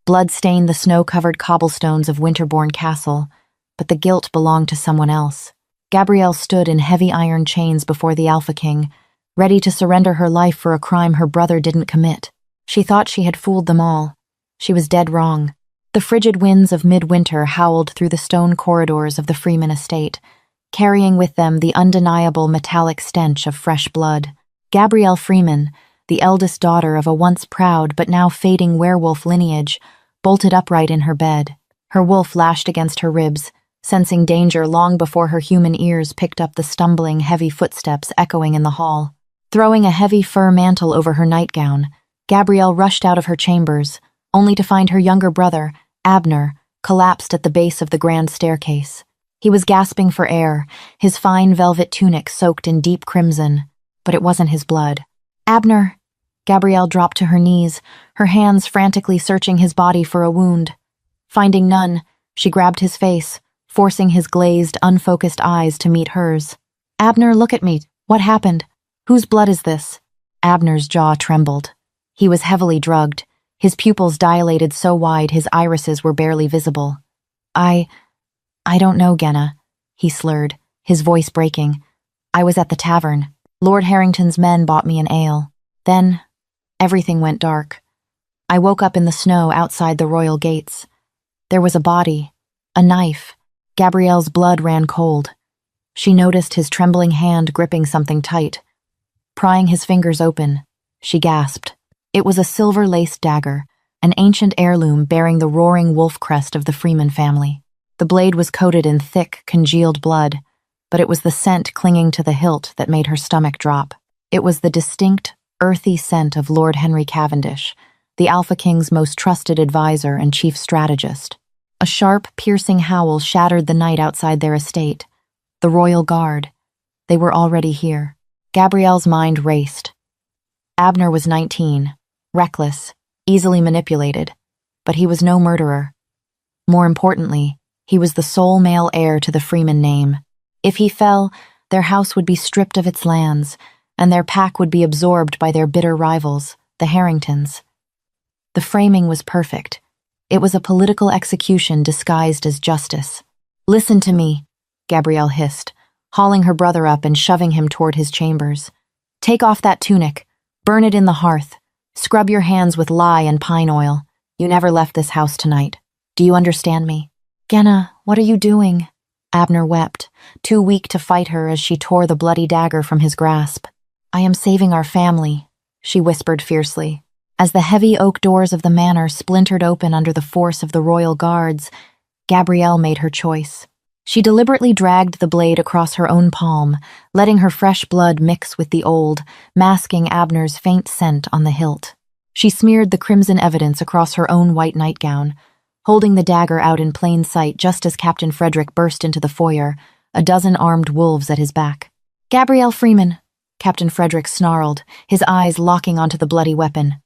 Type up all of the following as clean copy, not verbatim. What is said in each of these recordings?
Blood stained the snow-covered cobblestones of Winterbourne Castle, but the guilt belonged to someone else. Gabrielle stood in heavy iron chains before the Alpha King, ready to surrender her life for a crime her brother didn't commit. She thought she had fooled them all. She was dead wrong. The frigid winds of midwinter howled through the stone corridors of the Freeman estate, carrying with them the undeniable metallic stench of fresh blood. Gabrielle Freeman, the eldest daughter of a once proud but now fading werewolf lineage, bolted upright in her bed. Her wolf lashed against her ribs, sensing danger long before her human ears picked up the stumbling, heavy footsteps echoing in the hall. Throwing a heavy fur mantle over her nightgown, Gabrielle rushed out of her chambers, only to find her younger brother, Abner, collapsed at the base of the grand staircase. He was gasping for air, his fine velvet tunic soaked in deep crimson, but it wasn't his blood. "Abner!" Gabrielle dropped to her knees, her hands frantically searching his body for a wound. Finding none, she grabbed his face, forcing his glazed, unfocused eyes to meet hers. "Abner, look at me. What happened? Whose blood is this?" Abner's jaw trembled. He was heavily drugged, his pupils dilated so wide his irises were barely visible. I don't know, Genna," he slurred, his voice breaking. "I was at the tavern. Lord Harrington's men bought me an ale. Then, everything went dark. I woke up in the snow outside the royal gates. There was a body, a knife. Gabrielle's blood ran cold. She noticed his trembling hand gripping something tight. Prying his fingers open, she gasped. It was a silver-laced dagger, an ancient heirloom bearing the roaring wolf crest of the Freeman family. The blade was coated in thick, congealed blood, but it was the scent clinging to the hilt that made her stomach drop. It was the distinct, earthy scent of Lord Henry Cavendish, the Alpha King's most trusted advisor and chief strategist. A sharp, piercing howl shattered the night outside their estate. The royal guard. They were already here. Gabrielle's mind raced. Abner was 19, reckless, easily manipulated, but he was no murderer. More importantly, he was the sole male heir to the Freeman name. If he fell, their house would be stripped of its lands, and their pack would be absorbed by their bitter rivals, the Harringtons. The framing was perfect. It was a political execution disguised as justice. "Listen to me," Gabrielle hissed, hauling her brother up and shoving him toward his chambers. "Take off that tunic. Burn it in the hearth. Scrub your hands with lye and pine oil. You never left this house tonight. Do you understand me?" "Genna, what are you doing?" Abner wept, too weak to fight her as she tore the bloody dagger from his grasp. "I am saving our family," she whispered fiercely. As the heavy oak doors of the manor splintered open under the force of the royal guards, Gabrielle made her choice. She deliberately dragged the blade across her own palm, letting her fresh blood mix with the old, masking Abner's faint scent on the hilt. She smeared the crimson evidence across her own white nightgown, holding the dagger out in plain sight just as Captain Frederick burst into the foyer, a dozen armed wolves at his back. "Gabrielle Freeman," Captain Frederick snarled, his eyes locking onto the bloody weapon.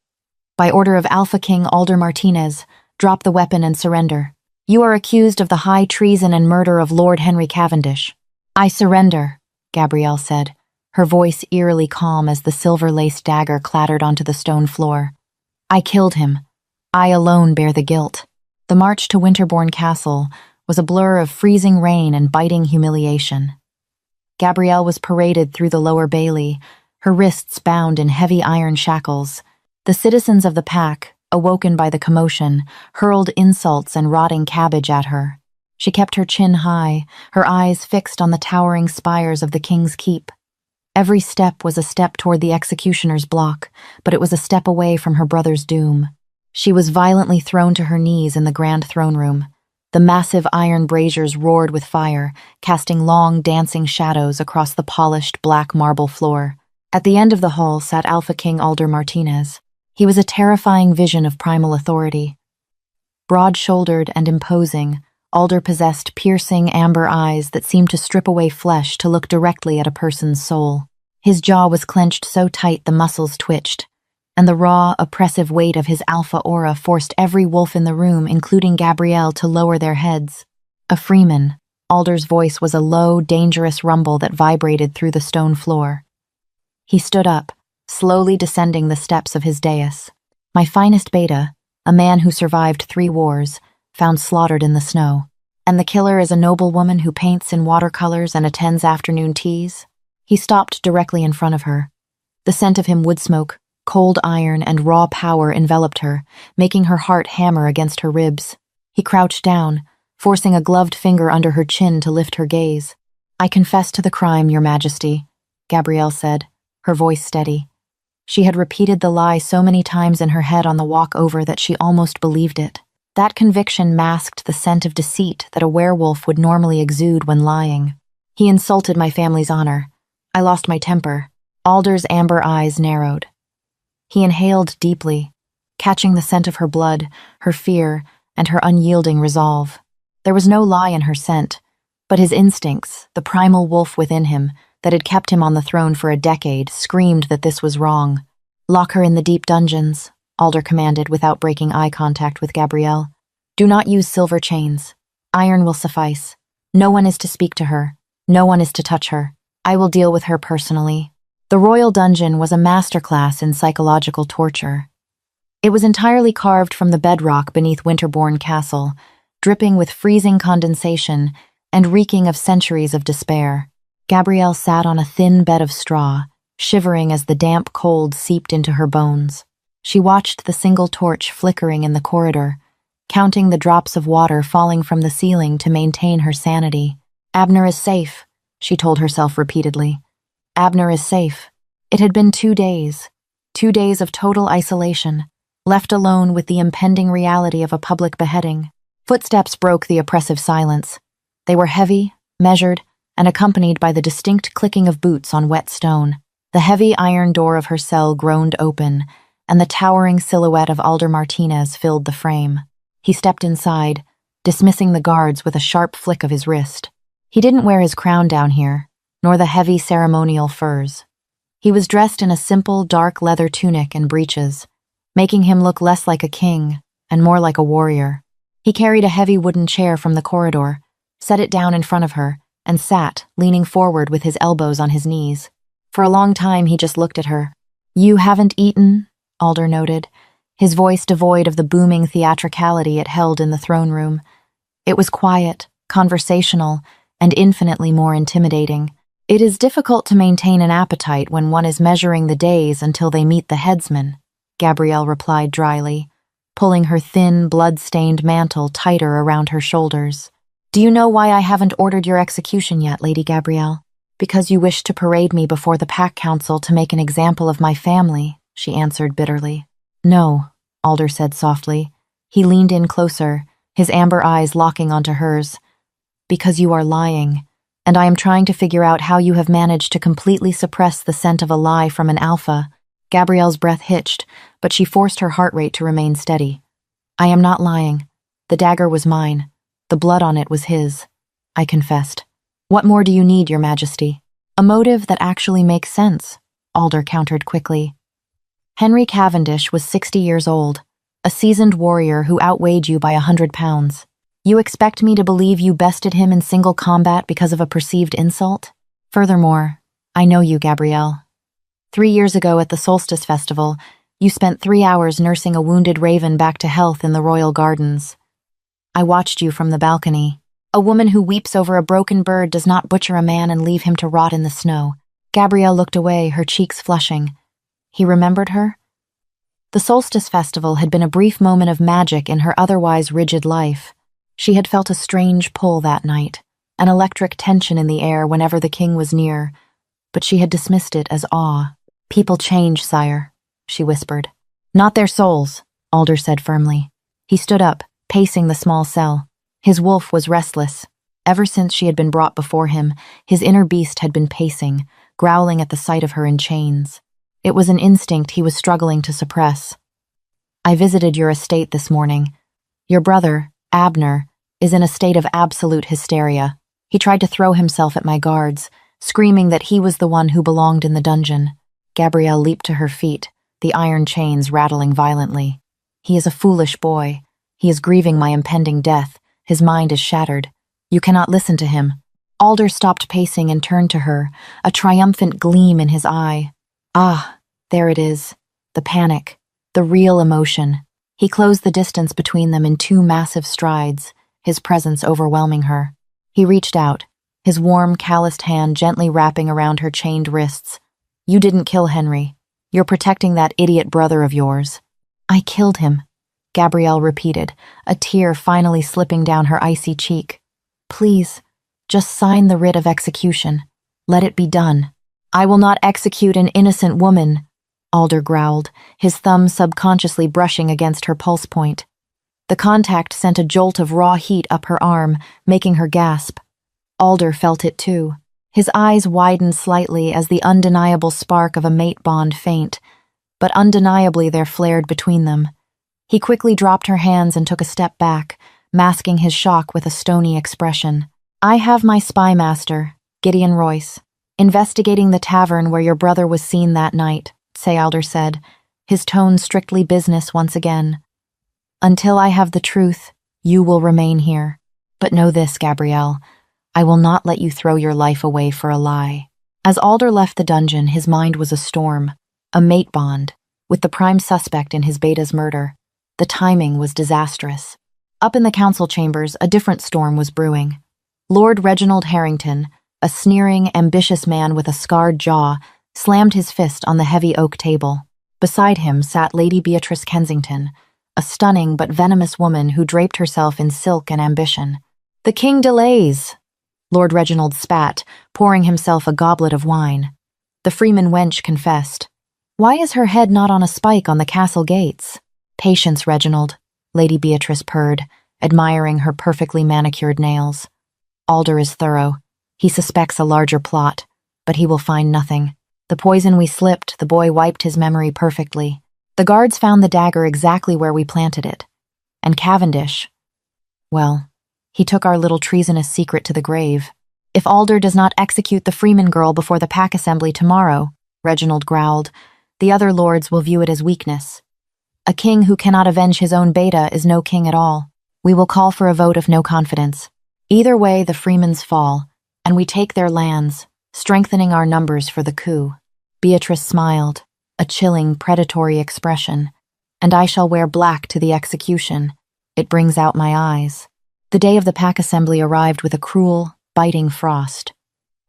"By order of Alpha King Alder Martinez, drop the weapon and surrender. You are accused of the high treason and murder of Lord Henry Cavendish." "I surrender," Gabrielle said, her voice eerily calm as the silver-laced dagger clattered onto the stone floor. "I killed him. I alone bear the guilt." The march to Winterbourne Castle was a blur of freezing rain and biting humiliation. Gabrielle was paraded through the lower bailey, her wrists bound in heavy iron shackles. The citizens of the pack, awoken by the commotion, hurled insults and rotting cabbage at her. She kept her chin high, her eyes fixed on the towering spires of the King's Keep. Every step was a step toward the executioner's block, but it was a step away from her brother's doom. She was violently thrown to her knees in the grand throne room. The massive iron braziers roared with fire, casting long, dancing shadows across the polished black marble floor. At the end of the hall sat Alpha King Alder Martinez. He was a terrifying vision of primal authority. Broad-shouldered and imposing, Alder possessed piercing amber eyes that seemed to strip away flesh to look directly at a person's soul. His jaw was clenched so tight the muscles twitched, and the raw, oppressive weight of his alpha aura forced every wolf in the room, including Gabrielle, to lower their heads. A Freeman, Alder's voice was a low, dangerous rumble that vibrated through the stone floor. He stood up, slowly descending the steps of his dais. "My finest beta, a man who survived 3 wars, found slaughtered in the snow. And the killer is a noble woman who paints in watercolors and attends afternoon teas? He stopped directly in front of her. The scent of him wood smoke, cold iron, and raw power enveloped her, making her heart hammer against her ribs. He crouched down, forcing a gloved finger under her chin to lift her gaze. "I confess to the crime, Your Majesty," Gabrielle said, her voice steady. She had repeated the lie so many times in her head on the walk over that she almost believed it. That conviction masked the scent of deceit that a werewolf would normally exude when lying. "He insulted my family's honor. I lost my temper." Alder's amber eyes narrowed. He inhaled deeply, catching the scent of her blood, her fear, and her unyielding resolve. There was no lie in her scent, but his instincts, the primal wolf within him, that had kept him on the throne for a decade, screamed that this was wrong. "Lock her in the deep dungeons," Alder commanded without breaking eye contact with Gabrielle. "Do not use silver chains. Iron will suffice. No one is to speak to her. No one is to touch her. I will deal with her personally." The royal dungeon was a masterclass in psychological torture. It was entirely carved from the bedrock beneath Winterbourne Castle, dripping with freezing condensation and reeking of centuries of despair. Gabrielle sat on a thin bed of straw, shivering as the damp cold seeped into her bones. She watched the single torch flickering in the corridor, counting the drops of water falling from the ceiling to maintain her sanity. "Abner is safe," she told herself repeatedly. "Abner is safe." It had been 2 days, 2 days of total isolation, left alone with the impending reality of a public beheading. Footsteps broke the oppressive silence. They were heavy, measured, and accompanied by the distinct clicking of boots on wet stone. The heavy iron door of her cell groaned open, and the towering silhouette of Alder Martinez filled the frame. He stepped inside, dismissing the guards with a sharp flick of his wrist. He didn't wear his crown down here, nor the heavy ceremonial furs. He was dressed in a simple, dark leather tunic and breeches, making him look less like a king and more like a warrior. He carried a heavy wooden chair from the corridor, set it down in front of her, and sat, leaning forward with his elbows on his knees. For a long time he just looked at her. "You haven't eaten?" Alder noted, his voice devoid of the booming theatricality it held in the throne room. It was quiet, conversational, and infinitely more intimidating. It is difficult to maintain an appetite when one is measuring the days until they meet the headsman, Gabrielle replied dryly, pulling her thin, blood-stained mantle tighter around her shoulders. "Do you know why I haven't ordered your execution yet, Lady Gabrielle?" "Because you wish to parade me before the Pack Council to make an example of my family," she answered bitterly. "No," Alder said softly. He leaned in closer, his amber eyes locking onto hers. "Because you are lying, and I am trying to figure out how you have managed to completely suppress the scent of a lie from an alpha." Gabrielle's breath hitched, but she forced her heart rate to remain steady. "I am not lying. The dagger was mine. The blood on it was his," I confessed. "What more do you need, Your Majesty?" "A motive that actually makes sense," Alder countered quickly. "Henry Cavendish was 60 years old, a seasoned warrior who outweighed you by 100 pounds. You expect me to believe you bested him in single combat because of a perceived insult? Furthermore, I know you, Gabrielle. 3 years ago at the Solstice Festival, you spent 3 hours nursing a wounded raven back to health in the royal gardens. I watched you from the balcony. A woman who weeps over a broken bird does not butcher a man and leave him to rot in the snow." Gabrielle looked away, her cheeks flushing. He remembered her? The Solstice Festival had been a brief moment of magic in her otherwise rigid life. She had felt a strange pull that night, an electric tension in the air whenever the king was near, but she had dismissed it as awe. "People change, sire," she whispered. "Not their souls," Alder said firmly. He stood up, pacing the small cell. His wolf was restless. Ever since she had been brought before him, his inner beast had been pacing, growling at the sight of her in chains. It was an instinct he was struggling to suppress. "I visited your estate this morning. Your brother, Abner, is in a state of absolute hysteria. He tried to throw himself at my guards, screaming that he was the one who belonged in the dungeon." Gabrielle leaped to her feet, the iron chains rattling violently. "He is a foolish boy. He is grieving my impending death. His mind is shattered. You cannot listen to him." Alder stopped pacing and turned to her, a triumphant gleam in his eye. "Ah, there it is. The panic. The real emotion." He closed the distance between them in 2 massive strides, his presence overwhelming her. He reached out, his warm, calloused hand gently wrapping around her chained wrists. "You didn't kill Henry. You're protecting that idiot brother of yours." "I killed him," Gabrielle repeated, a tear finally slipping down her icy cheek. "Please, just sign the writ of execution. Let it be done." "I will not execute an innocent woman," Alder growled, his thumb subconsciously brushing against her pulse point. The contact sent a jolt of raw heat up her arm, making her gasp. Alder felt it too. His eyes widened slightly as the undeniable spark of a mate bond faint, but undeniably there flared between them. He quickly dropped her hands and took a step back, masking his shock with a stony expression. "I have my spy master, Gideon Royce, investigating the tavern where your brother was seen that night," Sayalder said, his tone strictly business once again. "Until I have the truth, you will remain here. But know this, Gabrielle, I will not let you throw your life away for a lie." As Alder left the dungeon, his mind was a storm, a mate bond, with the prime suspect in his beta's murder. The timing was disastrous. Up in the council chambers, a different storm was brewing. Lord Reginald Harrington, a sneering, ambitious man with a scarred jaw, slammed his fist on the heavy oak table. Beside him sat Lady Beatrice Kensington, a stunning but venomous woman who draped herself in silk and ambition. "The king delays," Lord Reginald spat, pouring himself a goblet of wine. The freeman wench confessed. "Why is her head not on a spike on the castle gates?" "Patience, Reginald," Lady Beatrice purred, admiring her perfectly manicured nails. "Alder is thorough. He suspects a larger plot, but he will find nothing. The poison we slipped, the boy wiped his memory perfectly. The guards found the dagger exactly where we planted it. And Cavendish, well, he took our little treasonous secret to the grave. If Alder does not execute the Freeman girl before the pack assembly tomorrow," Reginald growled, "the other lords will view it as weakness. A king who cannot avenge his own beta is no king at all. We will call for a vote of no confidence. Either way, the Freemans fall, and we take their lands, strengthening our numbers for the coup." Beatrice smiled, a chilling, predatory expression. "And I shall wear black to the execution. It brings out my eyes." The day of the pack assembly arrived with a cruel, biting frost.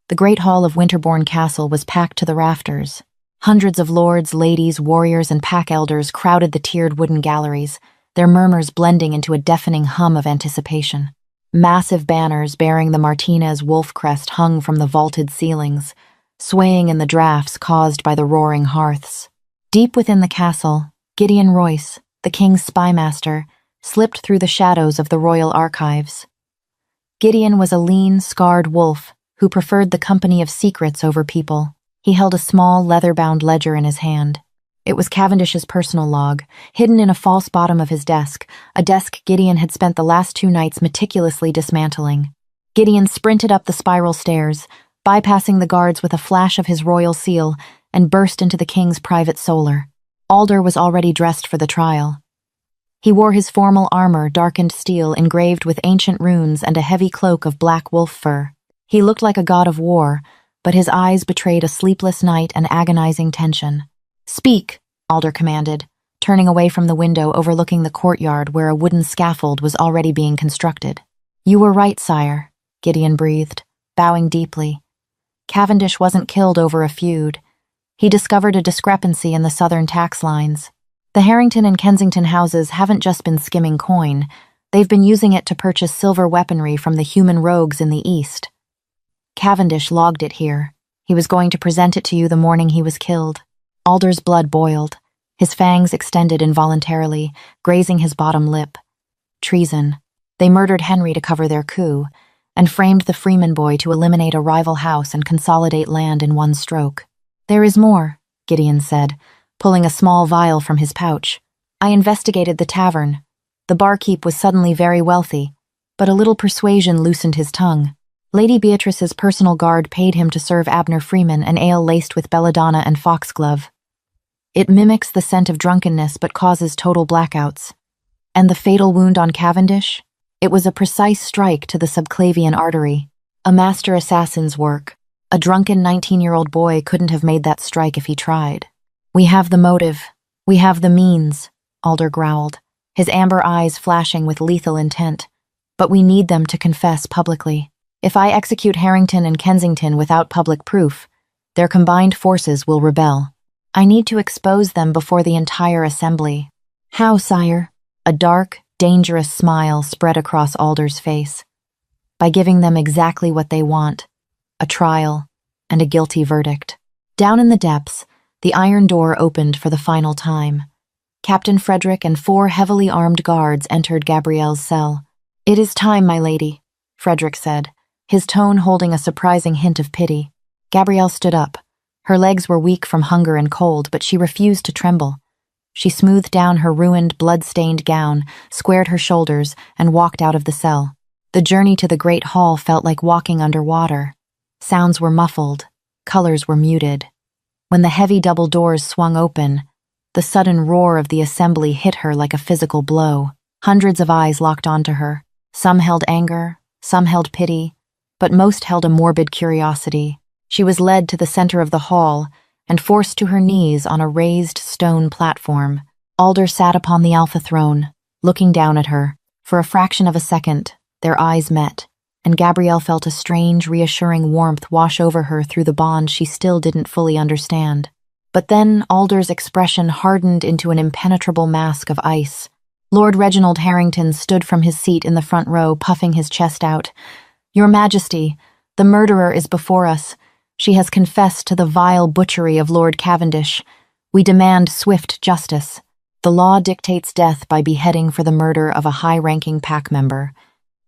The great hall of Winterbourne Castle was packed to the rafters. Hundreds of lords, ladies, warriors, and pack elders crowded the tiered wooden galleries, their murmurs blending into a deafening hum of anticipation. Massive banners bearing the Martinez wolf crest hung from the vaulted ceilings, swaying in the drafts caused by the roaring hearths. Deep within the castle, Gideon Royce, the king's spymaster, slipped through the shadows of the royal archives. Gideon was a lean, scarred wolf who preferred the company of secrets over people. He held a small, leather-bound ledger in his hand. It was Cavendish's personal log, hidden in a false bottom of his desk, a desk Gideon had spent the last 2 nights meticulously dismantling. Gideon sprinted up the spiral stairs, bypassing the guards with a flash of his royal seal, and burst into the king's private solar. Alder was already dressed for the trial. He wore his formal armor, darkened steel, engraved with ancient runes and a heavy cloak of black wolf fur. He looked like a god of war, but his eyes betrayed a sleepless night and agonizing tension. "Speak," Alder commanded, turning away from the window overlooking the courtyard where a wooden scaffold was already being constructed. "You were right, sire," Gideon breathed, bowing deeply. "Cavendish wasn't killed over a feud. He discovered a discrepancy in the southern tax lines. The Harrington and Kensington houses haven't just been skimming coin, they've been using it to purchase silver weaponry from the human rogues in the east. Cavendish logged it here. He was going to present it to you the morning he was killed." Alder's blood boiled, his fangs extended involuntarily, grazing his bottom lip. Treason. They murdered Henry to cover their coup, and framed the Freeman boy to eliminate a rival house and consolidate land in one stroke. "There is more," Gideon said, pulling a small vial from his pouch. "I investigated the tavern. The barkeep was suddenly very wealthy, but a little persuasion loosened his tongue. Lady Beatrice's personal guard paid him to serve Abner Freeman an ale laced with belladonna and foxglove. It mimics the scent of drunkenness but causes total blackouts. And the fatal wound on Cavendish? It was a precise strike to the subclavian artery. A master assassin's work. A drunken 19-year-old boy couldn't have made that strike if he tried. We have the motive. We have the means," Alder growled. his amber eyes flashing with lethal intent. But we need them to confess publicly. If I execute Harrington and Kensington without public proof, their combined forces will rebel. I need to expose them before the entire assembly. How, sire? A dark, dangerous smile spread across Alder's face. By giving them exactly what they want, a trial and a guilty verdict. Down in the depths, the iron door opened for the final time. Captain Frederick and 4 heavily armed guards entered Gabrielle's cell. "It is time, my lady," Frederick said, his tone holding a surprising hint of pity. Gabrielle stood up. Her legs were weak from hunger and cold, but she refused to tremble. She smoothed down her ruined, blood-stained gown, squared her shoulders, and walked out of the cell. The journey to the great hall felt like walking underwater. Sounds were muffled, colors were muted. When the heavy double doors swung open, the sudden roar of the assembly hit her like a physical blow. Hundreds of eyes locked onto her. Some held anger, some held pity, but most held a morbid curiosity. She was led to the center of the hall and forced to her knees on a raised stone platform. Alder sat upon the Alpha throne, looking down at her. For a fraction of a second, their eyes met, and Gabrielle felt a strange, reassuring warmth wash over her through the bond she still didn't fully understand. But then Alder's expression hardened into an impenetrable mask of ice. Lord Reginald Harrington stood from his seat in the front row, puffing his chest out. "Your Majesty, the murderer is before us. She has confessed to the vile butchery of Lord Cavendish. We demand swift justice. The law dictates death by beheading for the murder of a high-ranking pack member."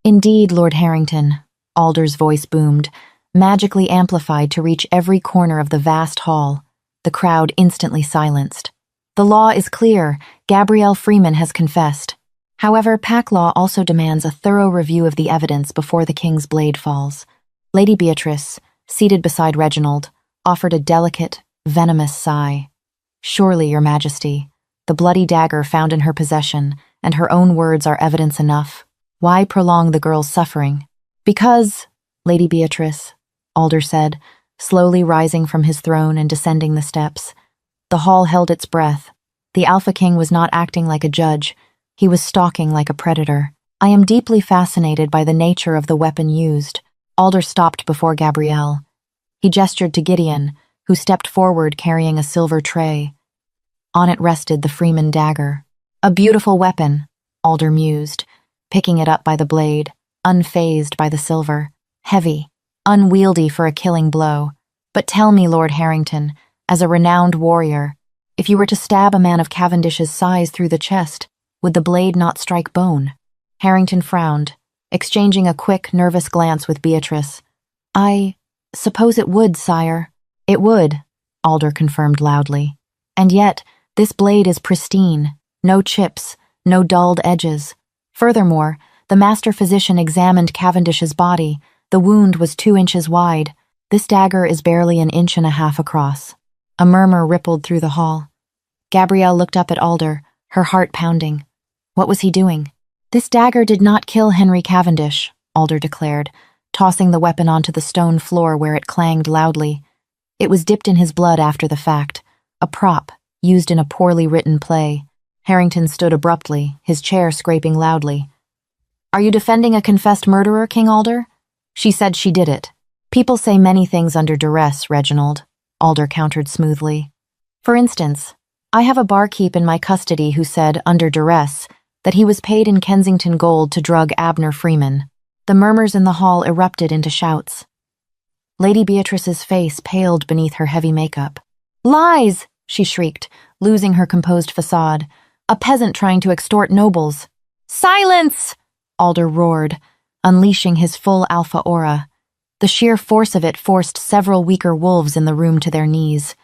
"Indeed, Lord Harrington," Alder's voice boomed, magically amplified to reach every corner of the vast hall. The crowd instantly silenced. "The law is clear. Gabrielle Freeman has confessed. However, pack law also demands a thorough review of the evidence before the king's blade falls." Lady Beatrice, seated beside Reginald, offered a delicate, venomous sigh. "Surely, Your Majesty, the bloody dagger found in her possession and her own words are evidence enough. Why prolong the girl's suffering?" "Because, Lady Beatrice," Alder said, slowly rising from his throne and descending the steps. The hall held its breath. The Alpha King was not acting like a judge. He was stalking like a predator. "I am deeply fascinated by the nature of the weapon used." Alder stopped before Gabrielle. He gestured to Gideon, who stepped forward carrying a silver tray. On it rested the Freeman dagger. "A beautiful weapon," Alder mused, picking it up by the blade, unfazed by the silver. "Heavy, unwieldy for a killing blow. But tell me, Lord Harrington, as a renowned warrior, if you were to stab a man of Cavendish's size through the chest, would the blade not strike bone?" Harrington frowned, exchanging a quick, nervous glance with Beatrice. "I suppose it would, sire." "It would," Alder confirmed loudly. "And yet, this blade is pristine. No chips, no dulled edges. Furthermore, the master physician examined Cavendish's body. The wound was 2 inches wide. This dagger is barely 1.5 inches across." A murmur rippled through the hall. Gabrielle looked up at Alder, her heart pounding. What was he doing? "This dagger did not kill Henry Cavendish," Alder declared, tossing the weapon onto the stone floor where it clanged loudly. "It was dipped in his blood after the fact, a prop used in a poorly written play." Harrington stood abruptly, his chair scraping loudly. "Are you defending a confessed murderer, King Alder?" "She said she did it." "People say many things under duress, Reginald," Alder countered smoothly. "For instance, I have a barkeep in my custody who said, under duress, that he was paid in Kensington gold to drug Abner Freeman." The murmurs in the hall erupted into shouts. Lady Beatrice's face paled beneath her heavy makeup. "Lies!" she shrieked, losing her composed facade. "A peasant trying to extort nobles." "Silence!" Alder roared, unleashing his full alpha aura. The sheer force of it forced several weaker wolves in the room to their knees.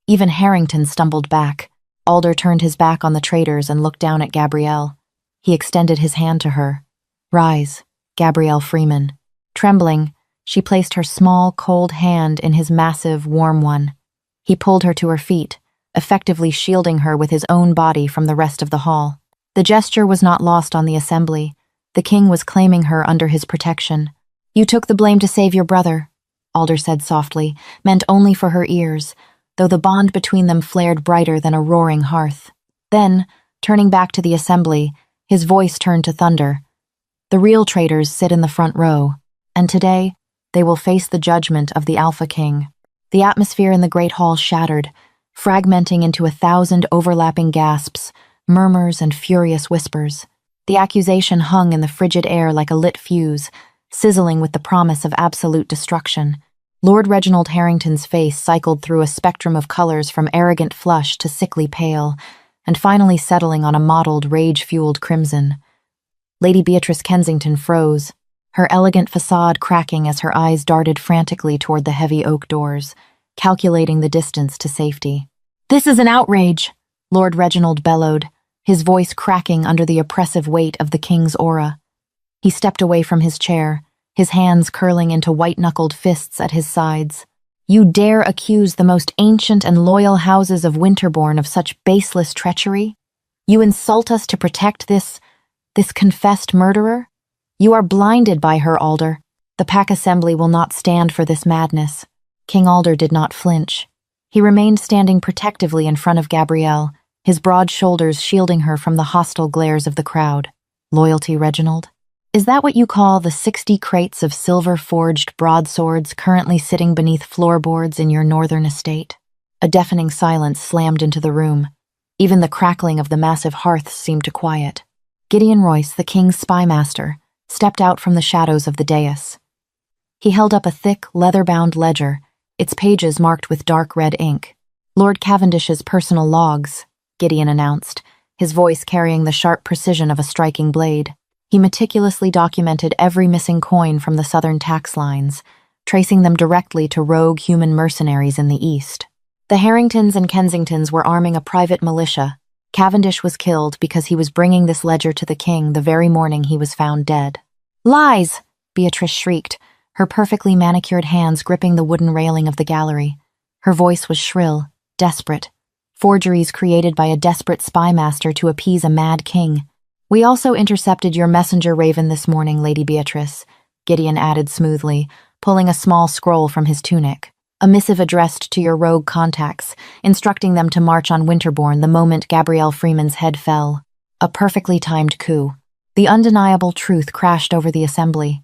Even Harrington stumbled back. Alder turned his back on the traitors and looked down at Gabrielle. He extended his hand to her. "Rise, Gabrielle Freeman." Trembling, she placed her small, cold hand in his massive, warm one. He pulled her to her feet, effectively shielding her with his own body from the rest of the hall. The gesture was not lost on the assembly. The king was claiming her under his protection. "You took the blame to save your brother," Alder said softly, meant only for her ears, though the bond between them flared brighter than a roaring hearth. Then, turning back to the assembly, His voice turned to thunder. The real traitors sit in the front row, and today they will face the judgment of the Alpha King. The atmosphere in the Great Hall shattered, fragmenting into 1,000 overlapping gasps, murmurs, and furious whispers. The accusation hung in the frigid air like a lit fuse, sizzling with the promise of absolute destruction. Lord Reginald Harrington's face cycled through a spectrum of colors from arrogant flush to sickly pale, and finally settling on a mottled, rage-fueled crimson. Lady Beatrice Kensington froze, her elegant facade cracking as her eyes darted frantically toward the heavy oak doors, calculating the distance to safety. "This is an outrage," Lord Reginald bellowed, his voice cracking under the oppressive weight of the king's aura. He stepped away from his chair, his hands curling into white-knuckled fists at his sides. "You dare accuse the most ancient and loyal houses of Winterbourne of such baseless treachery? You insult us to protect this confessed murderer? You are blinded by her, Alder. The Pack Assembly will not stand for this madness." King Alder did not flinch. He remained standing protectively in front of Gabrielle, his broad shoulders shielding her from the hostile glares of the crowd. "Loyalty, Reginald? Is that what you call the 60 crates of silver-forged broadswords currently sitting beneath floorboards in your northern estate?" A deafening silence slammed into the room. Even the crackling of the massive hearths seemed to quiet. Gideon Royce, the king's spymaster, stepped out from the shadows of the dais. He held up a thick, leather-bound ledger, its pages marked with dark red ink. "Lord Cavendish's personal logs," Gideon announced, his voice carrying the sharp precision of a striking blade. He meticulously documented every missing coin from the southern tax lines, tracing them directly to rogue human mercenaries in the east. The Harringtons and Kensingtons were arming a private militia. Cavendish was killed because he was bringing this ledger to the king the very morning he was found dead. "Lies!" Beatrice shrieked, her perfectly manicured hands gripping the wooden railing of the gallery. Her voice was shrill, desperate. Forgeries created by a desperate spymaster to appease a mad king. "We also intercepted your messenger raven this morning, Lady Beatrice," Gideon added smoothly, pulling a small scroll from his tunic. "A missive addressed to your rogue contacts, instructing them to march on Winterbourne the moment Gabrielle Freeman's head fell. A perfectly timed coup." The undeniable truth crashed over the assembly.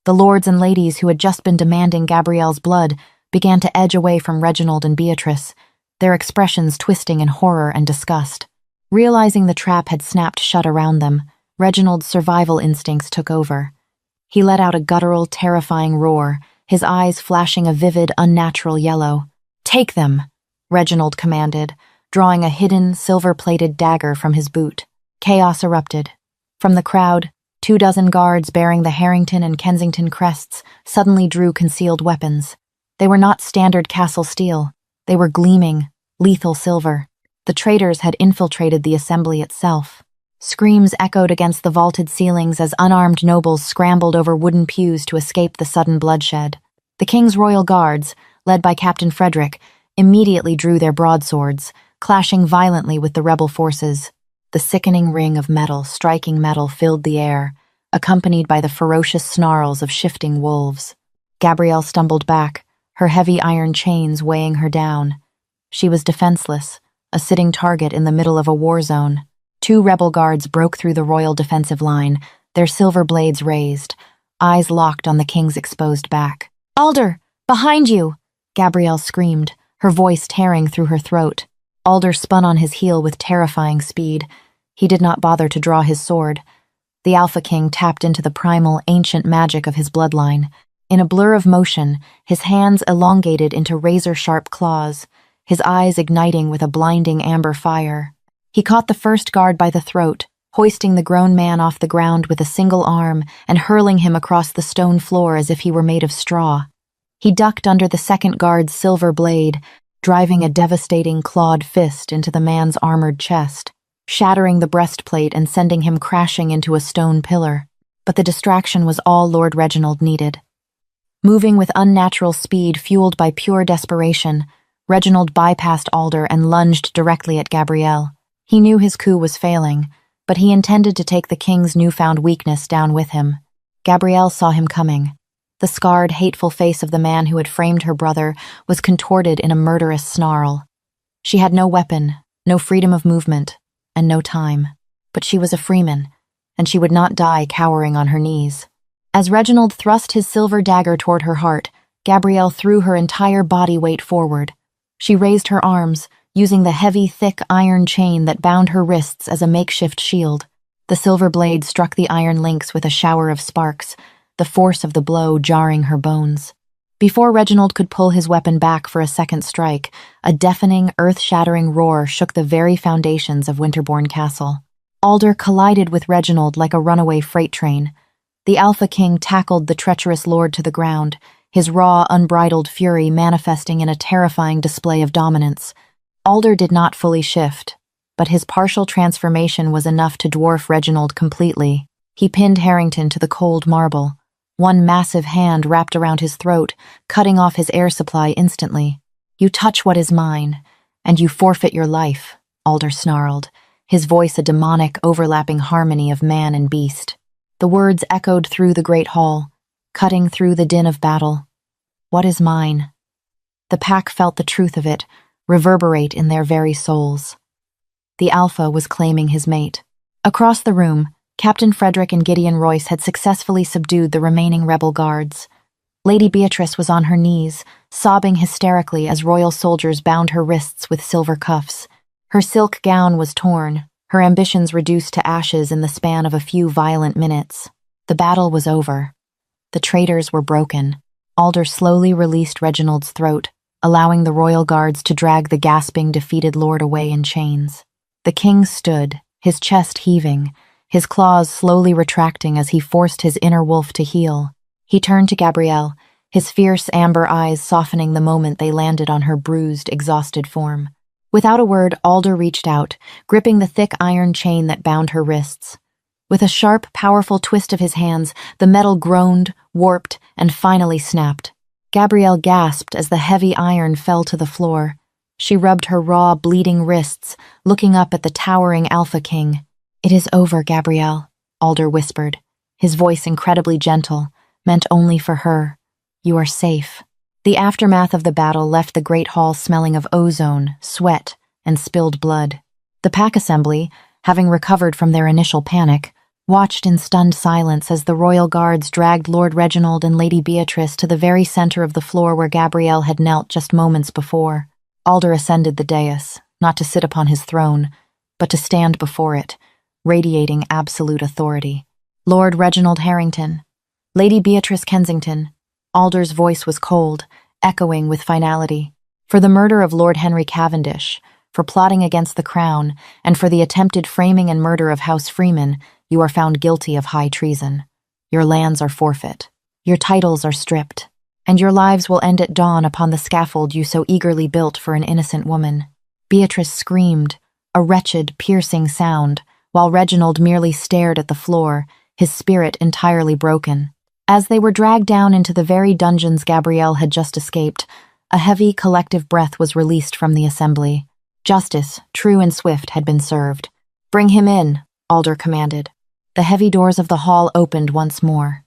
The lords and ladies who had just been demanding Gabrielle's blood began to edge away from Reginald and Beatrice, their expressions twisting in horror and disgust. Realizing the trap had snapped shut around them, Reginald's survival instincts took over. He let out a guttural, terrifying roar, his eyes flashing a vivid, unnatural yellow. "Take them," Reginald commanded, drawing a hidden, silver-plated dagger from his boot. Chaos erupted. From the crowd, 24 guards bearing the Harrington and Kensington crests suddenly drew concealed weapons. They were not standard castle steel. They were gleaming, lethal silver. The traitors had infiltrated the assembly itself. Screams echoed against the vaulted ceilings as unarmed nobles scrambled over wooden pews to escape the sudden bloodshed. The king's royal guards, led by Captain Frederick, immediately drew their broadswords, clashing violently with the rebel forces. The sickening ring of metal striking metal filled the air, accompanied by the ferocious snarls of shifting wolves. Gabrielle stumbled back, her heavy iron chains weighing her down. She was defenseless, a sitting target in the middle of a war zone. 2 rebel guards broke through the royal defensive line, their silver blades raised, eyes locked on the king's exposed back. "Alder, behind you!" Gabrielle screamed, her voice tearing through her throat. Alder spun on his heel with terrifying speed. He did not bother to draw his sword. The Alpha King tapped into the primal, ancient magic of his bloodline. In a blur of motion, his hands elongated into razor-sharp claws, his eyes igniting with a blinding amber fire. He caught the first guard by the throat, hoisting the grown man off the ground with a single arm and hurling him across the stone floor as if he were made of straw. He ducked under the second guard's silver blade, driving a devastating clawed fist into the man's armored chest, shattering the breastplate and sending him crashing into a stone pillar. But the distraction was all Lord Reginald needed. Moving with unnatural speed fueled by pure desperation, Reginald bypassed Alder and lunged directly at Gabrielle. He knew his coup was failing, but he intended to take the king's newfound weakness down with him. Gabrielle saw him coming. The scarred, hateful face of the man who had framed her brother was contorted in a murderous snarl. She had no weapon, no freedom of movement, and no time. But she was a Freeman, and she would not die cowering on her knees. As Reginald thrust his silver dagger toward her heart, Gabrielle threw her entire body weight forward. She raised her arms, using the heavy, thick iron chain that bound her wrists as a makeshift shield. The silver blade struck the iron links with a shower of sparks, the force of the blow jarring her bones. Before Reginald could pull his weapon back for a second strike, a deafening, earth-shattering roar shook the very foundations of Winterbourne Castle. Alder collided with Reginald like a runaway freight train. The Alpha King tackled the treacherous lord to the ground, his raw, unbridled fury manifesting in a terrifying display of dominance. Alder did not fully shift, but his partial transformation was enough to dwarf Reginald completely. He pinned Harrington to the cold marble, one massive hand wrapped around his throat, cutting off his air supply instantly. "You touch what is mine, and you forfeit your life," Alder snarled, his voice a demonic, overlapping harmony of man and beast. The words echoed through the great hall, cutting through the din of battle. "What is mine?" The pack felt the truth of it reverberate in their very souls. The Alpha was claiming his mate. Across the room, Captain Frederick and Gideon Royce had successfully subdued the remaining rebel guards. Lady Beatrice was on her knees, sobbing hysterically as royal soldiers bound her wrists with silver cuffs. Her silk gown was torn, her ambitions reduced to ashes in the span of a few violent minutes. The battle was over. The traitors were broken. Alder slowly released Reginald's throat, allowing the royal guards to drag the gasping, defeated lord away in chains. The king stood, his chest heaving, his claws slowly retracting as he forced his inner wolf to heal. He turned to Gabrielle, his fierce amber eyes softening the moment they landed on her bruised, exhausted form. Without a word, Alder reached out, gripping the thick iron chain that bound her wrists. With a sharp, powerful twist of his hands, the metal groaned, warped, and finally snapped. Gabrielle gasped as the heavy iron fell to the floor. She rubbed her raw, bleeding wrists, looking up at the towering Alpha King. "It is over, Gabrielle," Alder whispered, his voice incredibly gentle, meant only for her. "You are safe." The aftermath of the battle left the great hall smelling of ozone, sweat, and spilled blood. The pack assembly, having recovered from their initial panic, watched in stunned silence as the royal guards dragged Lord Reginald and Lady Beatrice to the very center of the floor where Gabrielle had knelt just moments before. Alder ascended the dais, not to sit upon his throne, but to stand before it, radiating absolute authority. "Lord Reginald Harrington, Lady Beatrice Kensington," Alder's voice was cold, echoing with finality. "For the murder of Lord Henry Cavendish, for plotting against the crown, and for the attempted framing and murder of House Freeman, you are found guilty of high treason. Your lands are forfeit. Your titles are stripped. And your lives will end at dawn upon the scaffold you so eagerly built for an innocent woman." Beatrice screamed, a wretched, piercing sound, while Reginald merely stared at the floor, his spirit entirely broken. As they were dragged down into the very dungeons Gabrielle had just escaped, a heavy, collective breath was released from the assembly. Justice, true and swift, had been served. "Bring him in," Alder commanded. The heavy doors of the hall opened once more.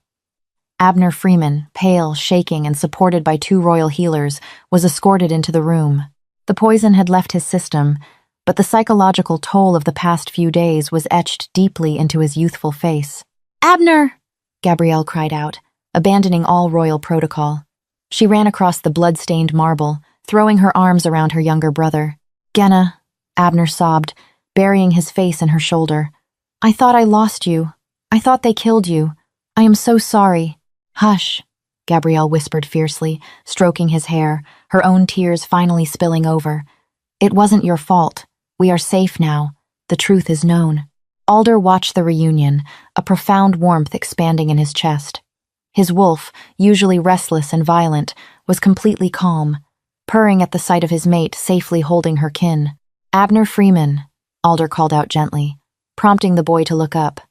Abner Freeman, pale, shaking, and supported by 2 royal healers, was escorted into the room. The poison had left his system, but the psychological toll of the past few days was etched deeply into his youthful face. "Abner!" Gabrielle cried out, abandoning all royal protocol. She ran across the blood-stained marble, throwing her arms around her younger brother. "Genna," Abner sobbed, burying his face in her shoulder. "I thought I lost you. I thought they killed you. I am so sorry." "Hush," Gabrielle whispered fiercely, stroking his hair, her own tears finally spilling over. "It wasn't your fault. We are safe now. The truth is known." Alder watched the reunion, a profound warmth expanding in his chest. His wolf, usually restless and violent, was completely calm, purring at the sight of his mate safely holding her kin. "Abner Freeman," Alder called out gently, prompting the boy to look up.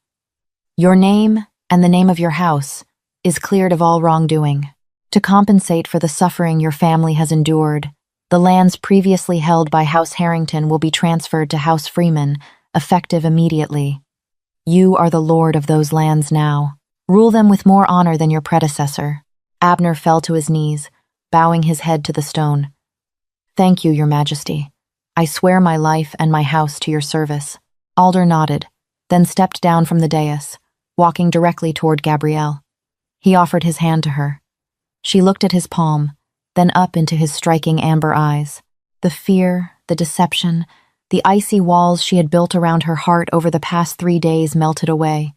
"Your name, and the name of your house, is cleared of all wrongdoing. To compensate for the suffering your family has endured, the lands previously held by House Harrington will be transferred to House Freeman, effective immediately. You are the lord of those lands now. Rule them with more honor than your predecessor." Abner fell to his knees, bowing his head to the stone. "Thank you, your majesty. I swear my life and my house to your service." Alder nodded, then stepped down from the dais, walking directly toward Gabrielle. He offered his hand to her. She looked at his palm, then up into his striking amber eyes. The fear, the deception, the icy walls she had built around her heart over the past 3 days melted away.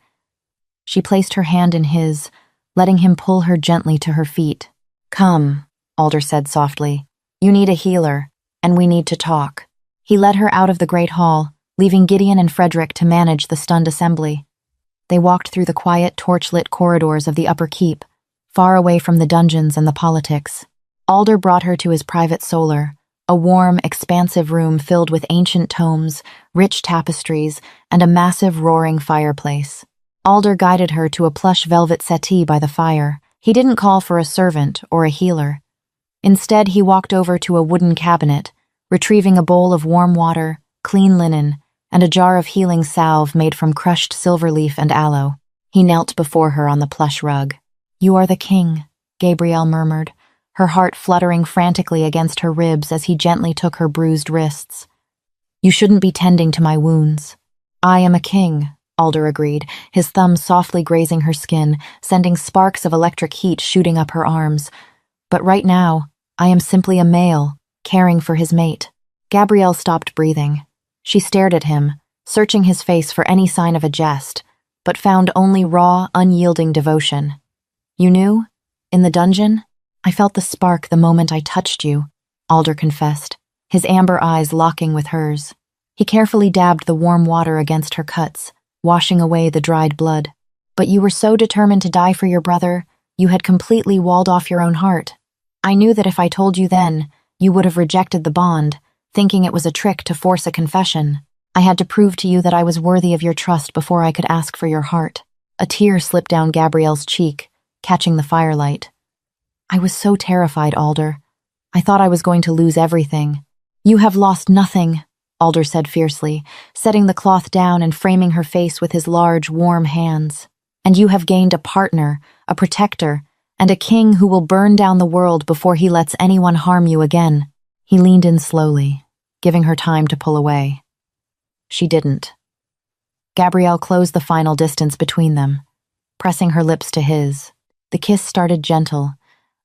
She placed her hand in his, letting him pull her gently to her feet. "Come," Alder said softly. "You need a healer, and we need to talk." He led her out of the great hall, leaving Gideon and Frederick to manage the stunned assembly. They walked through the quiet, torch-lit corridors of the upper keep, far away from the dungeons and the politics. Alder brought her to his private solar, a warm, expansive room filled with ancient tomes, rich tapestries, and a massive, roaring fireplace. Alder guided her to a plush velvet settee by the fire. He didn't call for a servant or a healer. Instead, he walked over to a wooden cabinet, retrieving a bowl of warm water, clean linen, and a jar of healing salve made from crushed silver leaf and aloe. He knelt before her on the plush rug. "You are the king," Gabrielle murmured, her heart fluttering frantically against her ribs as he gently took her bruised wrists. "You shouldn't be tending to my wounds." "I am a king," Alder agreed, his thumb softly grazing her skin, sending sparks of electric heat shooting up her arms. "But right now, I am simply a male, caring for his mate." Gabrielle stopped breathing. She stared at him, searching his face for any sign of a jest, but found only raw, unyielding devotion. "You knew? In the dungeon? I felt the spark the moment I touched you," Alder confessed, his amber eyes locking with hers. He carefully dabbed the warm water against her cuts, washing away the dried blood. "But you were so determined to die for your brother, you had completely walled off your own heart. I knew that if I told you then, you would have rejected the bond, thinking it was a trick to force a confession. I had to prove to you that I was worthy of your trust before I could ask for your heart." A tear slipped down Gabrielle's cheek, catching the firelight. "I was so terrified, Alder. I thought I was going to lose everything." "You have lost nothing," Alder said fiercely, setting the cloth down and framing her face with his large, warm hands. "And you have gained a partner, a protector, and a king who will burn down the world before he lets anyone harm you again." He leaned in slowly, giving her time to pull away. She didn't. Gabrielle closed the final distance between them, pressing her lips to his. The kiss started gentle,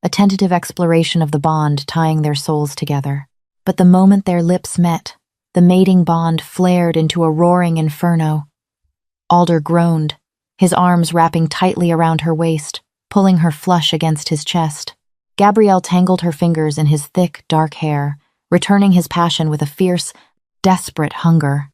a tentative exploration of the bond tying their souls together. But the moment their lips met, the mating bond flared into a roaring inferno. Alder groaned, his arms wrapping tightly around her waist, pulling her flush against his chest. Gabrielle tangled her fingers in his thick, dark hair, returning his passion with a fierce, desperate hunger.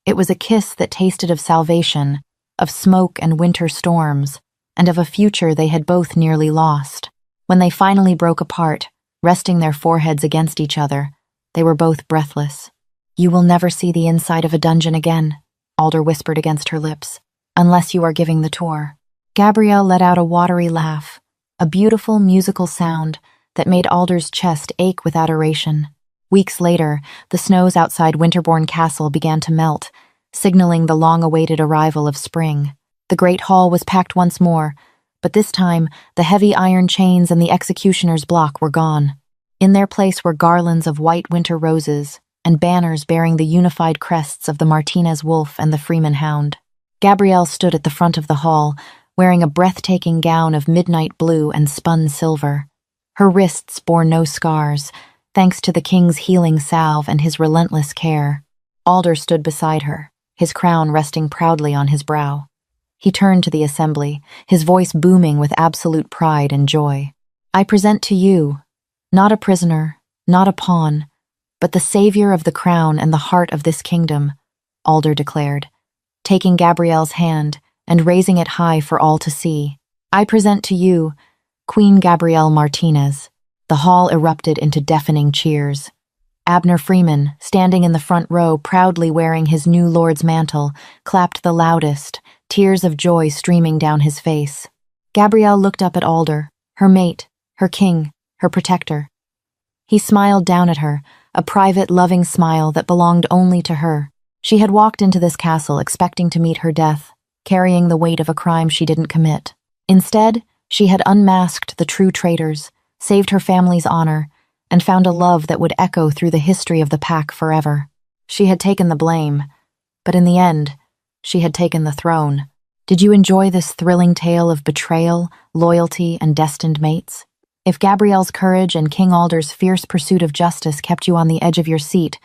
It was a kiss that tasted of salvation, of smoke and winter storms, and of a future they had both nearly lost. When they finally broke apart, resting their foreheads against each other, they were both breathless. "You will never see the inside of a dungeon again," Alder whispered against her lips, "unless you are giving the tour." Gabrielle let out a watery laugh, a beautiful musical sound that made Alder's chest ache with adoration. Weeks later, the snows outside Winterbourne Castle began to melt, signaling the long-awaited arrival of spring. The great hall was packed once more, but this time the heavy iron chains and the executioner's block were gone. In their place were garlands of white winter roses and banners bearing the unified crests of the Martinez wolf and the Freeman hound. Gabrielle stood at the front of the hall, wearing a breathtaking gown of midnight blue and spun silver. Her wrists bore no scars, thanks to the king's healing salve and his relentless care. Alder stood beside her, his crown resting proudly on his brow. He turned to the assembly, his voice booming with absolute pride and joy. "I present to you, not a prisoner, not a pawn, but the savior of the crown and the heart of this kingdom," Alder declared, taking Gabrielle's hand and raising it high for all to see. "I present to you, Queen Gabrielle Martinez." The hall erupted into deafening cheers. Abner Freeman, standing in the front row proudly wearing his new lord's mantle, clapped the loudest, tears of joy streaming down his face. Gabrielle looked up at Alder, her mate, her king, her protector. He smiled down at her, a private, loving smile that belonged only to her. She had walked into this castle expecting to meet her death, carrying the weight of a crime she didn't commit. Instead, she had unmasked the true traitors, saved her family's honor, and found a love that would echo through the history of the pack forever. She had taken the blame, but in the end, She had taken the throne. Did you enjoy this thrilling tale of betrayal, loyalty, and destined mates? If Gabrielle's courage and King Alder's fierce pursuit of justice kept you on the edge of your seat,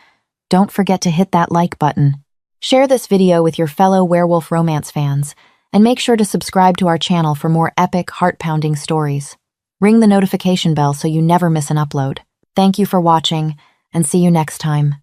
don't forget to hit that like button. Share this video with your fellow werewolf romance fans, and make sure to subscribe to our channel for more epic, heart-pounding stories. Ring the notification bell so you never miss an upload. Thank you for watching, and see you next time.